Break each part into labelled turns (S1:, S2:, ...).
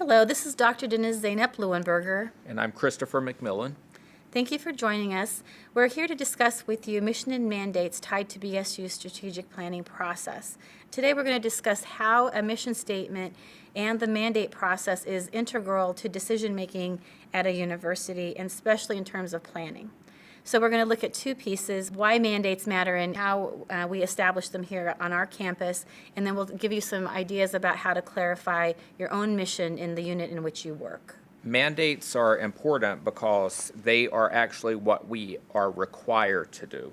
S1: Hello, this is Dr. Denise Zeynep Leuenberger.
S2: And I'm Christopher McMillan.
S1: Thank you for joining us. We're here to discuss with you mission and mandates tied to BSU's strategic planning process. Today we're going to discuss how a mission statement and the mandate process is integral to decision making at a university, and especially in terms of planning. So we're going to look at two pieces: why mandates matter and how we establish them here on our campus, and then we'll give you some ideas about how to clarify your own mission in the unit in which you work.
S2: Mandates are important because they are actually what we are required to do.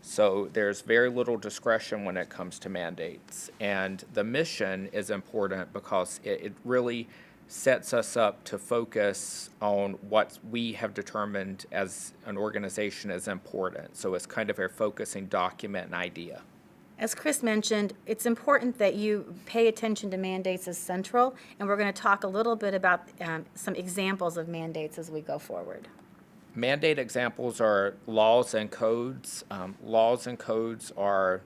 S2: So there's very little discretion when it comes to mandates. And the mission is important because it really sets us up to focus on what we have determined as an organization is important. So it's kind of a focusing document and idea.
S1: As Chris mentioned, it's important that you pay attention to mandates as central, and we're going to talk a little bit about some examples of mandates as we go forward.
S2: Mandate examples are laws and codes. Laws and codes are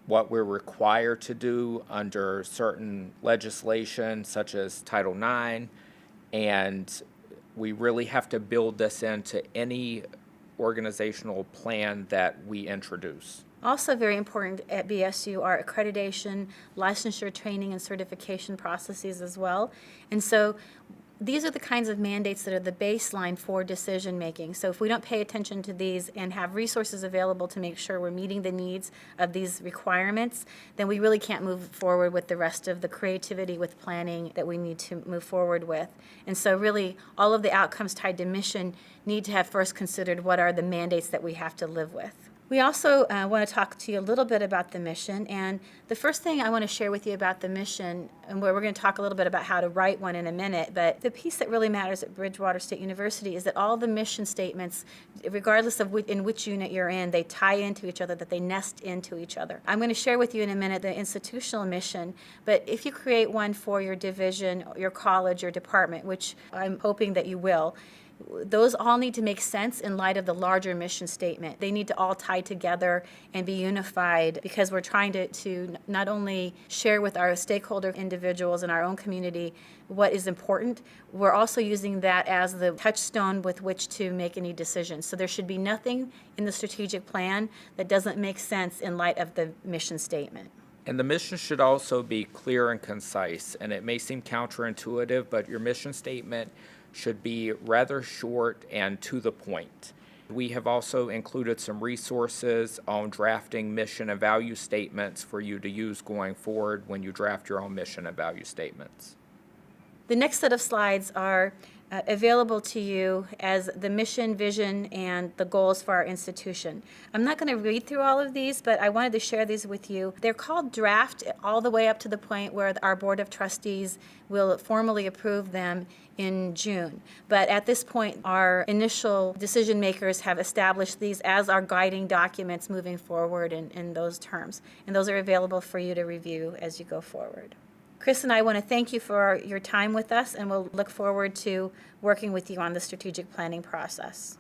S2: what we're required to do under certain legislation, such as Title IX, and we really have to build this into any organizational plan that we introduce.
S1: Also very important at BSU are accreditation, licensure, training, and certification processes as well. And so these are the kinds of mandates that are the baseline for decision making. So if we don't pay attention to these and have resources available to make sure we're meeting the needs of these requirements, then we really can't move forward with the rest of the creativity with planning that we need to move forward with. And so really all of the outcomes tied to mission need to have first considered what are the mandates that we have to live with. We also want to talk to you a little bit about the mission, and the first thing I want to share with you about the mission, and we're going to talk a little bit about how to write one in a minute, but the piece that really matters at Bridgewater State University is that all the mission statements, regardless of in which unit you're in, they tie into each other, that they nest into each other. I'm going to share with you in a minute the institutional mission, but if you create one for your division, your college, your department, which I'm hoping that you will, those all need to make sense in light of the larger mission statement. They need to all tie together and be unified because we're trying to not only share with our stakeholder individuals in our own community what is important, we're also using that as the touchstone with which to make any decisions. So there should be nothing in the strategic plan that doesn't make sense in light of the mission statement.
S2: And the mission should also be clear and concise. And it may seem counterintuitive, but your mission statement should be rather short and to the point. We have also included some resources on drafting mission and value statements for you to use going forward when you draft your own mission and value statements.
S1: The next set of slides are available to you as the mission, vision, and the goals for our institution. I'm not going to read through all of these, but I wanted to share these with you. They're called draft all the way up to the point where our Board of Trustees will formally approve them in June. But at this point, our initial decision makers have established these as our guiding documents moving forward in those terms. And those are available for you to review as you go forward. Chris and I want to thank you for your time with us, and we'll look forward to working with you on the strategic planning process.